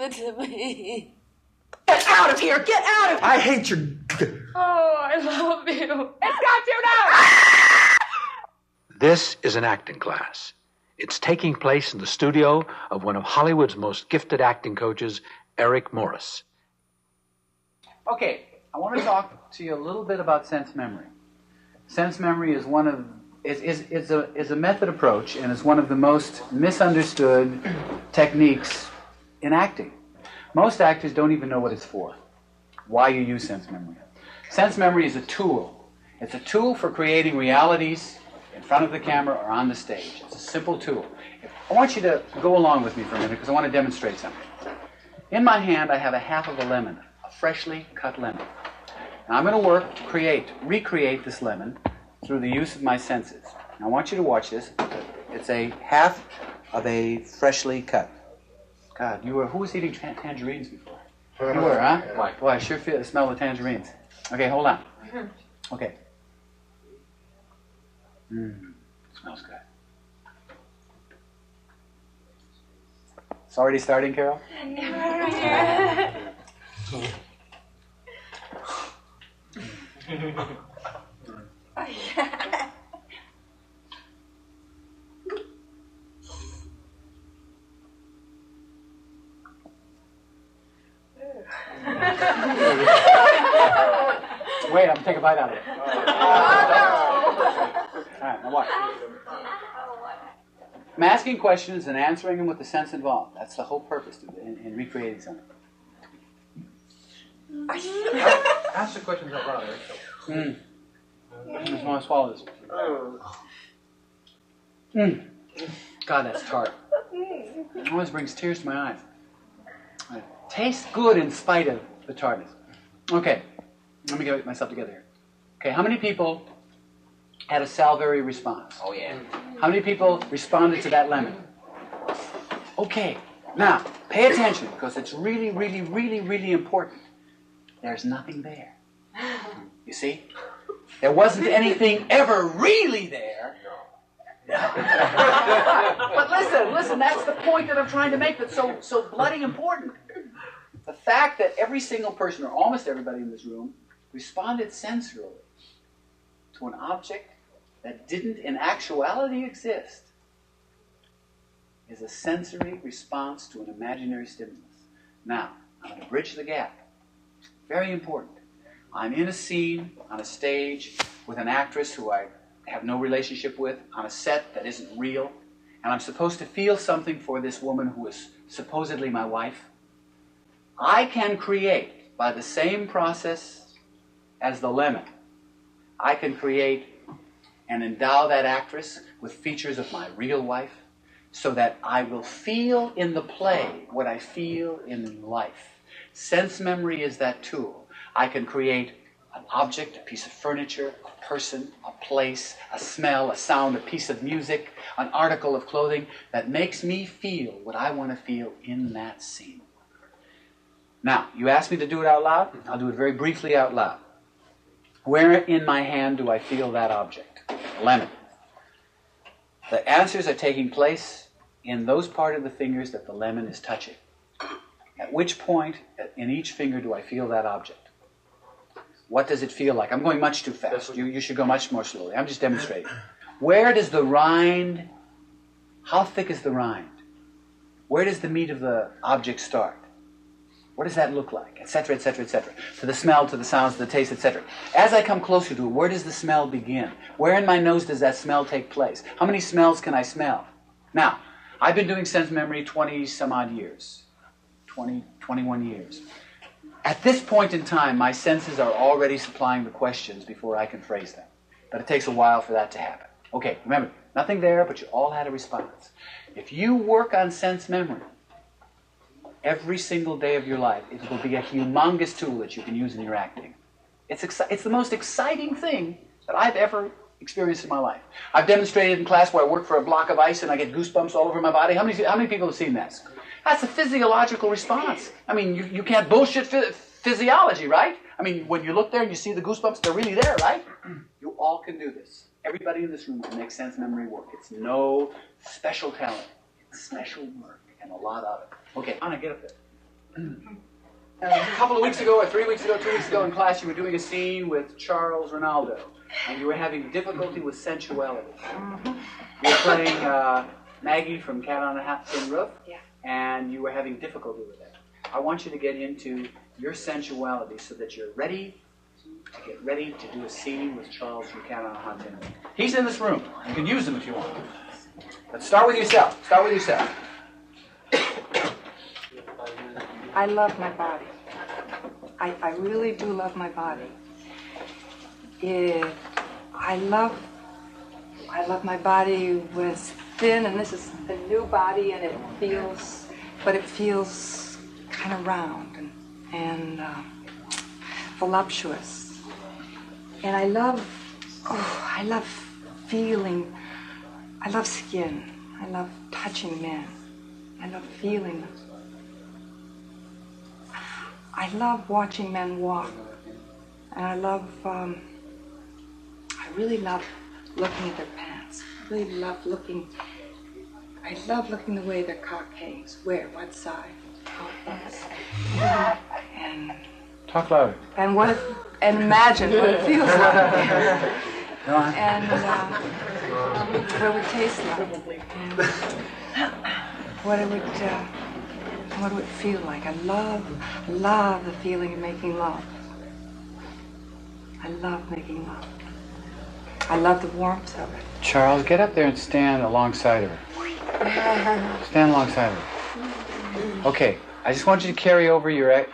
it to me. Get out of here! Get out of here! I hate your... Oh, I love you. It's got you now! This is an acting class. It's taking place in the studio of one of Hollywood's most gifted acting coaches, Eric Morris. Okay, I want to talk to you a little bit about sense memory. Sense memory is a method approach, and is one of the most misunderstood techniques in acting. Most actors don't even know what it's for, why you use sense memory. Sense memory is a tool. It's a tool for creating realities in front of the camera or on the stage. It's a simple tool. I want you to go along with me for a minute because I want to demonstrate something. In my hand, I have a half of a lemon, a freshly cut lemon. Now I'm going to work to recreate this lemon through the use of my senses. Now I want you to watch this. It's a half of a freshly cut. God, who was eating tangerines before? You were, huh? Boy, I sure feel the smell of tangerines. Okay, hold on. Okay. Smells good. It's already starting, Carol? Wait, I'm going to take a bite out of it. All right, now watch. I'm asking questions and answering them with the sense involved. That's the whole purpose in recreating something. Ask the questions out loud, Eric. I just want to swallow this. God, that's tart. It always brings tears to my eyes. It tastes good in spite of the tartness. Okay, let me get myself together here. Okay, how many people had a salivary response? Oh, yeah. How many people responded to that lemon? Okay, now, pay attention, because it's really, really, really, really important. There's nothing there. You see? There wasn't anything ever really there. But listen, that's the point that I'm trying to make that's so bloody important. The fact that every single person, or almost everybody in this room, responded sensually to an object that didn't in actuality exist is a sensory response to an imaginary stimulus. Now, I'm going to bridge the gap. Very important. I'm in a scene, on a stage, with an actress who I have no relationship with, on a set that isn't real, and I'm supposed to feel something for this woman who is supposedly my wife. I can create, by the same process as the lemon, I can create and endow that actress with features of my real wife so that I will feel in the play what I feel in life. Sense memory is that tool. I can create an object, a piece of furniture, a person, a place, a smell, a sound, a piece of music, an article of clothing that makes me feel what I want to feel in that scene. Now, you asked me to do it out loud. I'll do it very briefly out loud. Where in my hand do I feel that object? Lemon. The answers are taking place in those part of the fingers that the lemon is touching. At which point in each finger do I feel that object? What does it feel like? I'm going much too fast. You should go much more slowly. I'm just demonstrating. Where does the rind, how thick is the rind? Where does the meat of the object start? What does that look like? Etc., etc., etc. To the smell, to the sounds, to the taste, etc. As I come closer to it, where does the smell begin? Where in my nose does that smell take place? How many smells can I smell? Now, I've been doing sense memory 20 some odd years. 21 years. At this point in time, my senses are already supplying the questions before I can phrase them. But it takes a while for that to happen. Okay, remember, nothing there, but you all had a response. If you work on sense memory every single day of your life, it will be a humongous tool that you can use in your acting. It's the most exciting thing that I've ever experienced in my life. I've demonstrated in class where I work for a block of ice and I get goosebumps all over my body. How many people have seen that? That's a physiological response. I mean, you can't bullshit physiology, right? I mean, when you look there and you see the goosebumps, they're really there, right? You all can do this. Everybody in this room can make sense memory work. It's no special talent. It's special work and a lot of it. Okay, Anna, get up there. A couple of weeks ago, or 3 weeks ago, 2 weeks ago in class, you were doing a scene with Charles Ronaldo, and you were having difficulty with sensuality. You were playing Maggie from Cat on a Half Tin Roof, and you were having difficulty with it. I want you to get into your sensuality so that you're ready to do a scene with Charles from Cat on a Half Tin Roof. He's in this room. You can use him if you want. But start with yourself. Start with yourself. I love my body. I really do love my body. I love my body when it's thin, and this is a new body, and it feels kind of round and voluptuous. And I love feeling. I love skin. I love touching men. I love feeling them. I love watching men walk, and I really love looking at their pants. I really love looking the way their cock hangs, where, what side, how fast. And talk louder. And imagine what it feels like. And what it would taste like. What it would feel like. I love the feeling of making love. I love making love. I love the warmth of it. Charles, get up there and stand alongside of her. Stand alongside of her. Okay, I just want you to carry over your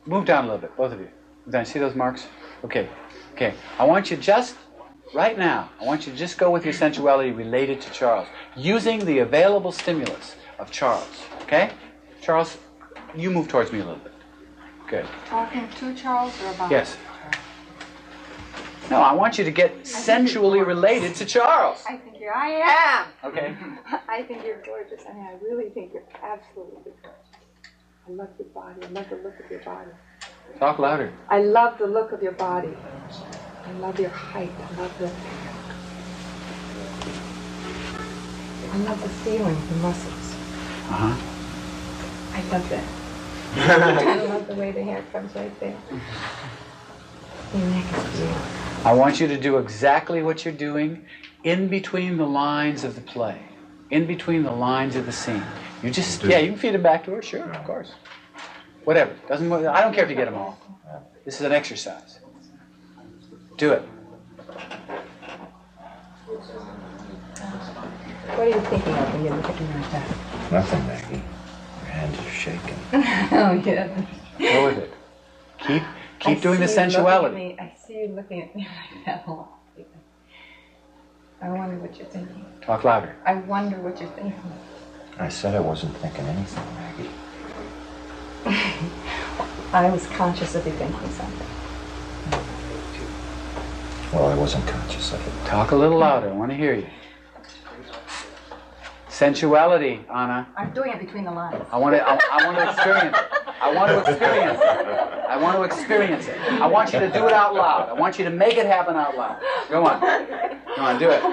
move down a little bit, both of you. Move down. See those marks? Okay. I want you right now, I want you to just go with your sensuality related to Charles, using the available stimulus of Charles. Okay? Charles, you move towards me a little bit. Good. Talking to Charles or about? Yes. No, I want you to get sensually related to Charles. I am. Okay. I think you're gorgeous. I mean, I really think you're absolutely gorgeous. I love your body. I love the look of your body. Talk louder. I love the look of your body. I love your height. I love the feeling of the muscles. I love that. I love the way the hair comes right there. Your neck is beautiful. I want you to do exactly what you're doing in between the lines of the play, in between the lines of the scene. You just, you can feed them back to her, sure, of course. Whatever, I don't care if you get them all. This is an exercise. Do it. What are you thinking of when you look at me like that? Nothing, Maggie. Your hands are shaking. Oh, yeah. Go with it. Keep doing the sensuality. I see you looking at me like that a lot. I wonder what you're thinking. Talk louder. I wonder what you're thinking. I said I wasn't thinking anything, Maggie. I was conscious of you thinking something. Well, I wasn't conscious of it. Talk a little louder. I want to hear you. Sensuality, Anna. I'm doing it between the lines. I want to experience it. I want to experience it. I want you to do it out loud. I want you to make it happen out loud. Go on, do it.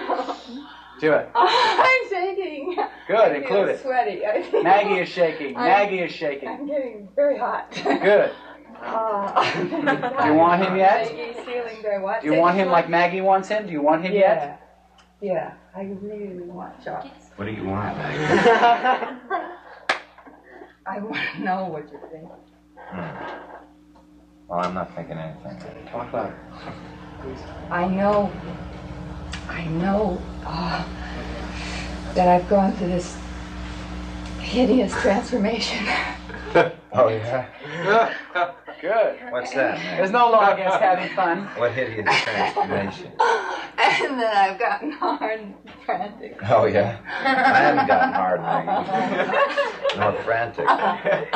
Do it. I'm shaking. Good, include it. Sweaty. Maggie is shaking. Maggie is shaking. I'm getting very hot. Good. Do you want him yet? Maggie's feeling very what? Do you want him like Maggie wants him? Do you want him yet? Yeah, I really want Charles. What do you want, Maggie? I want to know what you're thinking. Well, I'm not thinking anything. Talk louder. I know that I've gone through this hideous transformation. Oh, yeah? Good. What's that, Maggie? There's no law against having fun. What hideous transformation? And then I've gotten hard and frantic. Oh, yeah? I haven't gotten hard, Maggie. Nor frantic. Okay,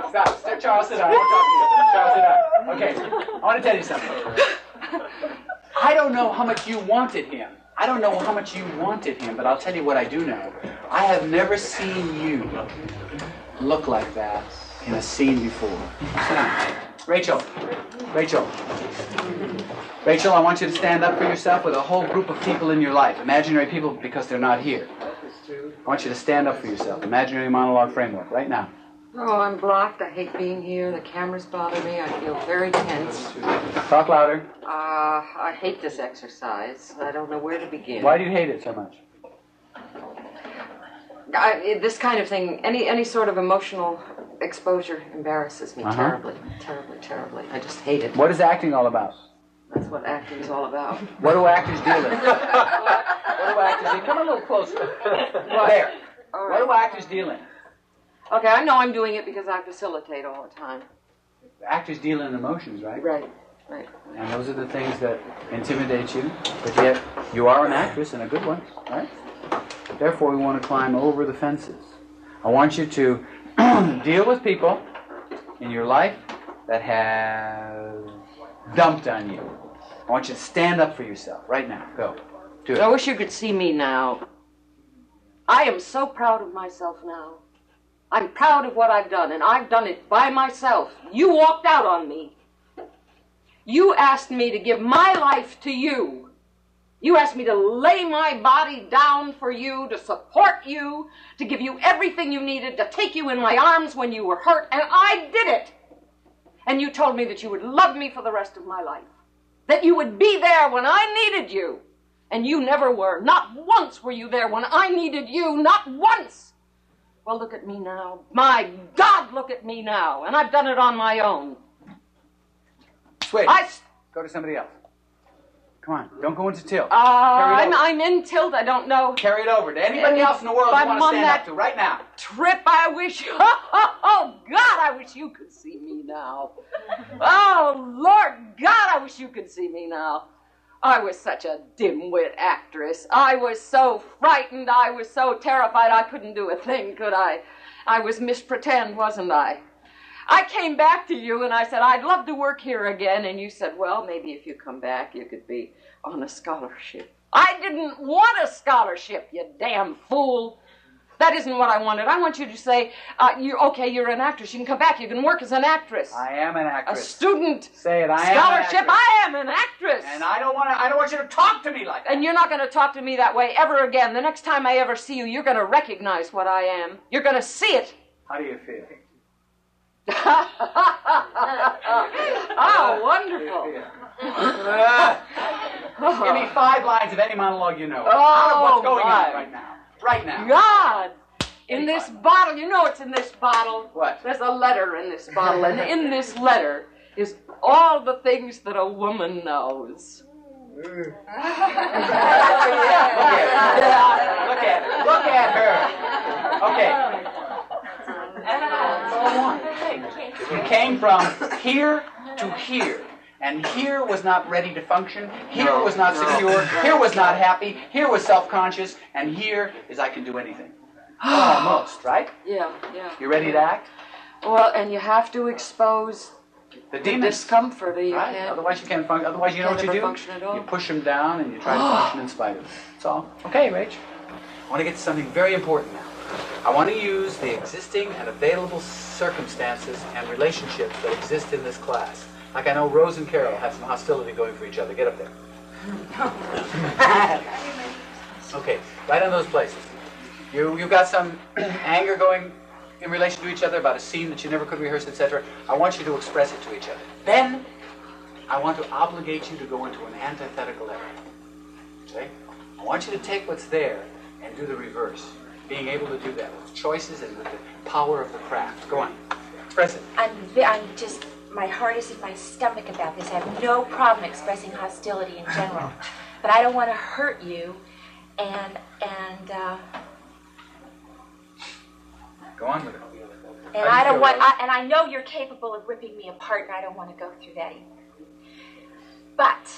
stop. Charles, sit down. We're talking. Charles, sit down. Okay, I want to tell you something. I don't know how much you wanted him. But I'll tell you what I do know. I have never seen you look like that in a scene before. Sit down. Rachel, I want you to stand up for yourself with a whole group of people in your life. Imaginary people because they're not here. I want you to stand up for yourself. Imaginary monologue framework right now. Oh, I'm blocked. I hate being here. The cameras bother me. I feel very tense. Talk louder. I hate this exercise. I don't know where to begin. Why do you hate it so much? This kind of thing, any sort of emotional exposure embarrasses me terribly, terribly. I just hate it. What is acting all about? That's what acting is all about. What do actors deal in? What do actors do? Come a little closer. There. All right. What do actors deal in? Okay, I know I'm doing it because I facilitate all the time. Actors deal in emotions, right? Right. And those are the things that intimidate you, but yet you are an actress and a good one, right? Therefore, we want to climb over the fences. I want you to deal with people in your life that have dumped on you. I want you to stand up for yourself right now. Go. Do it. I wish you could see me now. I am so proud of myself now. I'm proud of what I've done, and I've done it by myself. You walked out on me. You asked me to give my life to you. You asked me to lay my body down for you, to support you, to give you everything you needed, to take you in my arms when you were hurt, and I did it. And you told me that you would love me for the rest of my life, that you would be there when I needed you, and you never were. Not once were you there when I needed you, not once. Well, look at me now. My God, look at me now, and I've done it on my own. Switch. Go to somebody else. Come on, don't go into tilt. I'm in tilt. I don't know. Carry it over to anybody else in the world you want to stand up to right now. Trip, I wish. Oh, God, I wish you could see me now. Oh, Lord God, I wish you could see me now. I was such a dim-wit actress. I was so frightened. I was so terrified I couldn't do a thing, could I? I was Miss Pretend, wasn't I? I came back to you and I said, I'd love to work here again. And you said, well, maybe if you come back, you could be on a scholarship. I didn't want a scholarship, you damn fool. That isn't what I wanted. I want you to say, you're an actress. You can come back. You can work as an actress. I am an actress. A student. Say it. I am scholarship. An actress. I am an actress. And I don't want you to talk to me like that. And you're not going to talk to me that way ever again. The next time I ever see you, you're going to recognize what I am. You're going to see it. How do you feel? Oh, wonderful. Give me 5 lines of any monologue you know. Oh, out of what's going on right now. Right now. God! In this bottle, you know what's in this bottle? What? There's a letter in this bottle, and in this letter is all the things that a woman knows. Look at her. Okay. You came from here to here. And here was not ready to function. Here was not secure. Here was not happy. Here was self-conscious. And here is I can do anything. Almost, right? Yeah. You ready to act? Well, and you have to expose the discomfort. Or you right? can't. Otherwise you can't function. Otherwise you know what you do? Function at all. You push them down and you try to function in spite of it. That's all. Okay, Rach. I want to get to something very important now. I want to use the existing and available circumstances and relationships that exist in this class. Like I know Rose and Carol have some hostility going for each other. Get up there. Okay, right on those places. You've got some anger going in relation to each other about a scene that you never could rehearse, etc. I want you to express it to each other. Then, I want to obligate you to go into an antithetical area. Okay? I want you to take what's there and do the reverse. Being able to do that with choices and with the power of the craft. Go on. Express it. My heart is in my stomach about this. I have no problem expressing hostility in general. But I don't want to hurt you, and Go on with it. And I don't want, and I know you're capable of ripping me apart, and I don't want to go through that either. But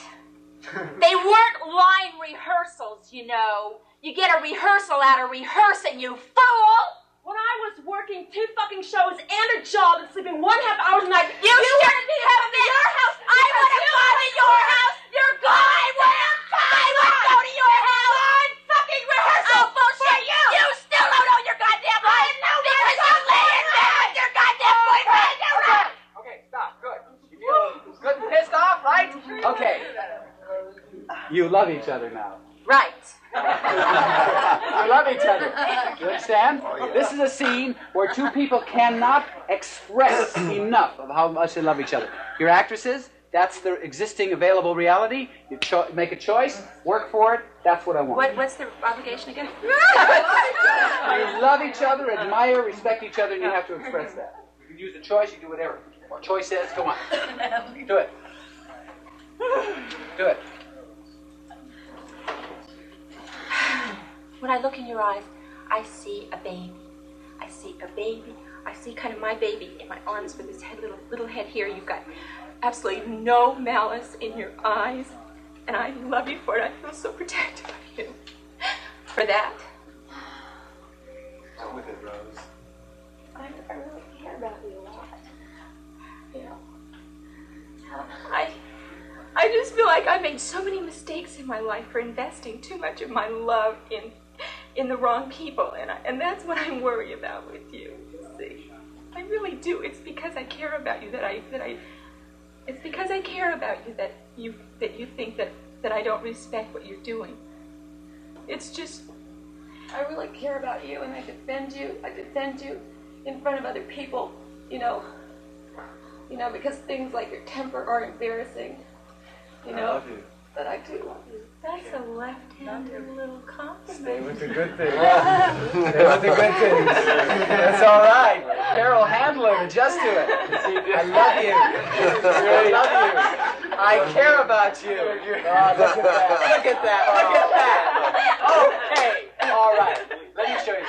they weren't line rehearsals, you know. You get a rehearsal out of rehearsing, you fool! When I was working 2 fucking shows and a job and sleeping 1.5 hours a night, you shouldn't be coming to your house. I would have gone to your house. You're gone. I would go to your house. Line fucking rehearsal. Oh, bullshit. For you. You still don't know your goddamn life. I know because you lay in bed with your goddamn boyfriend. Okay, stop. Good. You feel good and pissed off, right? Okay. You love each other now. Right. You love each other. You understand? This is a scene where two people cannot express enough of how much they love each other. Your actresses, that's the existing available reality. You make a choice, work for it. That's what I want. What's the obligation again? You love each other, admire, respect each other, and you have to express that. You can use the choice, you do whatever. What choice says, come on. Do it. Do it. When I look in your eyes, I see a baby. I see a baby. I see kind of my baby in my arms with his head, little head here. You've got absolutely no malice in your eyes. And I love you for it. I feel so protective of you. For that. Out with it, Rose. I really care about you a lot. You know. I just feel like I made so many mistakes in my life for investing too much of my love in the wrong people, and that's what I'm worried about with you. See, I really do. It's because I care about you it's because I care about you that you think that I don't respect what you're doing. It's just, I really care about you, and I defend you. I defend you in front of other people, you know, because things like your temper are embarrassing. You know, I love you. But I do love you. That's a left-handed little compliment. Stay with the good things. Stay with the good things. That's all right. Carol, handle it. Adjust to it. I love you. I love you. I care about you. Oh, look at that. Look at that. Look at that. Okay. All right. Let me show you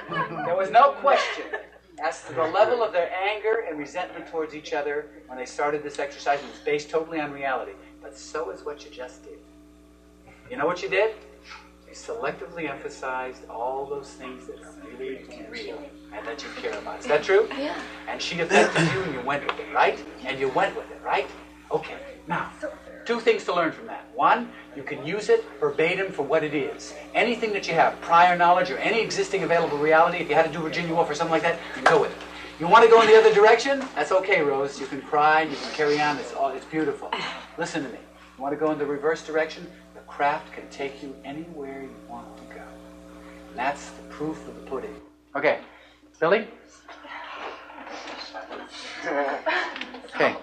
something. There was no question as to the level of their anger and resentment towards each other when they started this exercise. It was based totally on reality. But so is what you just did. You know what you did? You selectively emphasized all those things that are really real and that you care about. Is that true? Yeah. And she affected you and you went with it, right? And you went with it, right? Okay. Now, two things to learn from that. One, you can use it verbatim for what it is. Anything that you have, prior knowledge or any existing available reality, if you had to do Virginia Woolf or something like that, you go with it. You want to go in the other direction? That's okay, Rose. You can cry, you can carry on. It's beautiful. Listen to me. You want to go in the reverse direction? The craft can take you anywhere you want to go. And that's the proof of the pudding. Okay. Billy? Okay.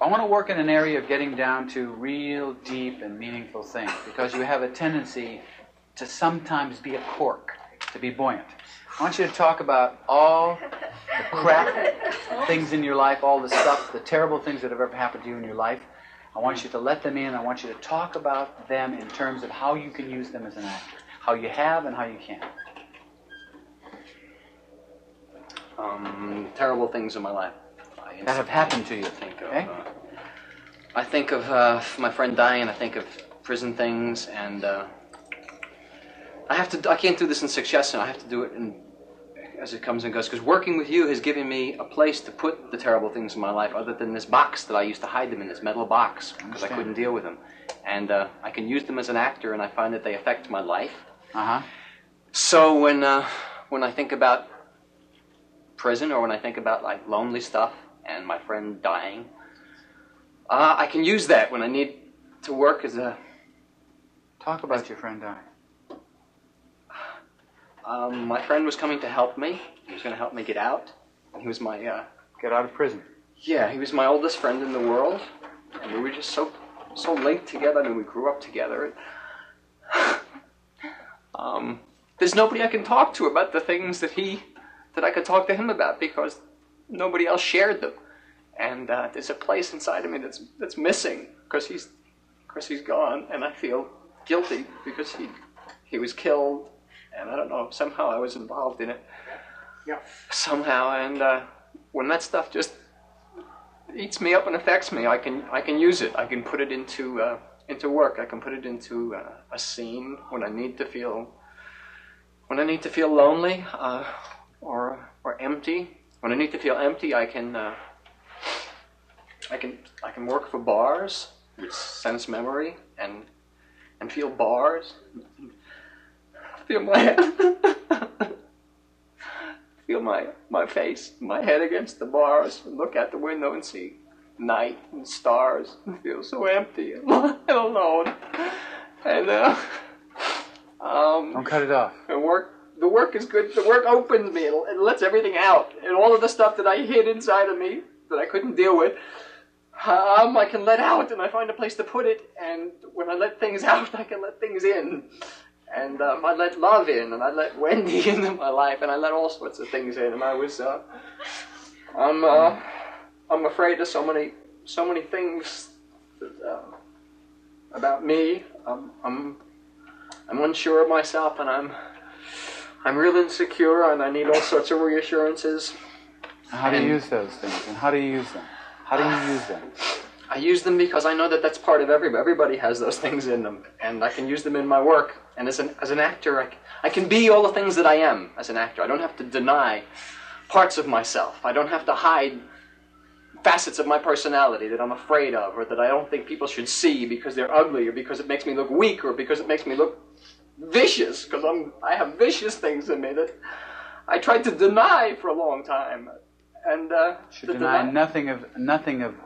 I want to work in an area of getting down to real deep and meaningful things because you have a tendency to sometimes be a cork, to be buoyant. I want you to talk about all the crap things in your life, all the stuff, the terrible things that have ever happened to you in your life. I want you to let them in. I want you to talk about them in terms of how you can use them as an actor, how you have and how you can. Terrible things in my life. That have happened to you. I think of my friend dying. I think of prison things, and I can't do this in succession. I have to do it as it comes and goes. Because working with you has given me a place to put the terrible things in my life, other than this box that I used to hide them in, this metal box, because I couldn't deal with them. And I can use them as an actor, and I find that they affect my life. So when I think about prison, or when I think about like lonely stuff and my friend dying, I can use that when I need to work as a... Talk about your friend dying. My friend was coming to help me. He was going to help me get out. He was my... Get out of prison. Yeah, he was my oldest friend in the world. And we were just so linked together. I mean, we grew up together. There's nobody I can talk to about the things that I could talk to him about, because nobody else shared them. And there's a place inside of me that's missing because he's gone, and I feel guilty because he was killed, and I don't know, somehow I was involved in it. Yeah. Somehow, and when that stuff just eats me up and affects me, I can use it. I can put it into work. I can put it into a scene when I need to feel lonely or empty. When I need to feel empty, I can work for bars, which sense memory, and feel bars, feel my head, feel my face, my head against the bars, and look out the window and see night and stars and feel so empty and alone. And Don't cut it off. the work is good. The work opens me. It lets everything out, and all of the stuff that I hid inside of me that I couldn't deal with, I can let out, and I find a place to put it. And when I let things out, I can let things in. And I let love in, and I let Wendy into my life, and I let all sorts of things in. And I was, I'm afraid of so many things that, about me. I'm unsure of myself, and I'm real insecure, and I need all sorts of reassurances. How do you use those things, and how do you use them? How do you use them? I use them because I know that that's part of everybody. Everybody has those things in them, and I can use them in my work. And as an actor, I can be all the things that I am as an actor. I don't have to deny parts of myself. I don't have to hide facets of my personality that I'm afraid of, or that I don't think people should see because they're ugly, or because it makes me look weak, or because it makes me look vicious, because I have vicious things in me that I tried to deny for a long time. And should deny nothing of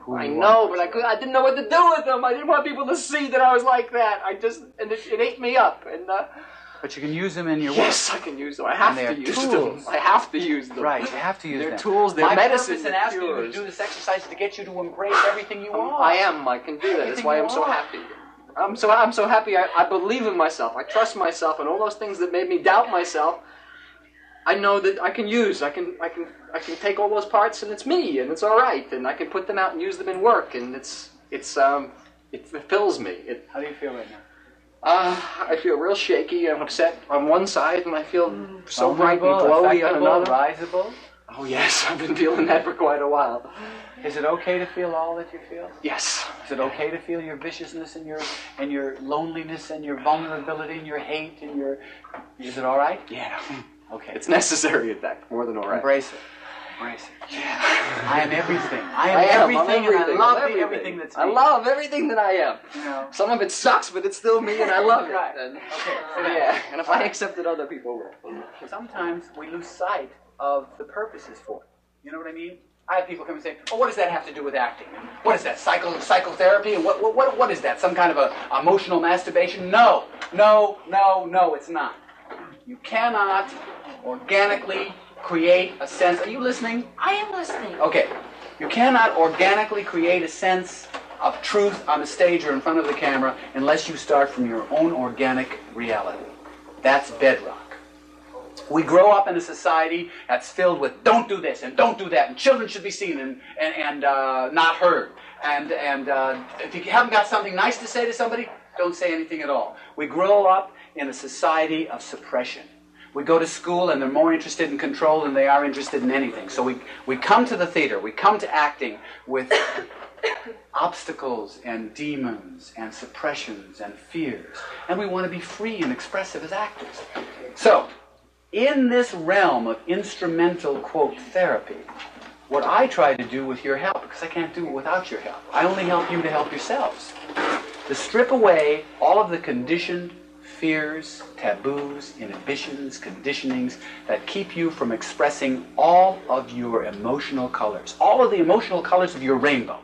who I you know, are. but I didn't know what to do with them. I didn't want people to see that I was like that. It ate me up. And but you can use them in your work. yes, I can use them. I have to use them. I have to use them. Right, you have to use them. They're tools. They're My medicine. purpose in asking you to do this exercise is to get you to embrace everything you are. I can do that. That's why I'm so happy. I'm so happy. I believe in myself. I trust myself, and all those things that made me doubt myself, I know that I can use. I can take all those parts, and it's me, and it's all right, and I can put them out and use them in work, and it fulfills me. How do you feel right now? I feel real shaky. I'm upset on one side, and I feel so bright and vulnerable, glowy on another. Risible? Oh yes, I've been feeling that for quite a while. Is it okay to feel all that you feel? Yes. Is it okay to feel your viciousness and your loneliness and your vulnerability and your hate and your? Is it all right? Yeah. Okay. It's necessary, in fact, more than all right. Embrace it. Embrace it. Yeah. I am everything. I am everything, and I love everything that's me. I love everything that I am. You know. Some of it sucks, but it's still me, and I love it. Right. And, Okay. yeah. And if I accept it, other people will. Sometimes we lose sight of the purposes for it. You know what I mean? I have people come and say, "Oh, what does that have to do with acting? What is that? Psychotherapy? And what is that? Some kind of a emotional masturbation?" No, it's not. You cannot organically create a sense. Are you listening? I am listening. Okay. You cannot organically create a sense of truth on the stage or in front of the camera unless you start from your own organic reality. That's bedrock. We grow up in a society that's filled with don't do this and don't do that, and children should be seen and not heard. And if you haven't got something nice to say to somebody, don't say anything at all. We grow up in a society of suppression. We go to school and they're more interested in control than they are interested in anything. So we come to the theater, we come to acting with obstacles and demons and suppressions and fears. And we want to be free and expressive as actors. So, in this realm of instrumental, quote, therapy, what I try to do with your help, because I can't do it without your help, I only help you to help yourselves, to strip away all of the conditioned fears, taboos, inhibitions, conditionings that keep you from expressing all of your emotional colors, all of the emotional colors of your rainbow.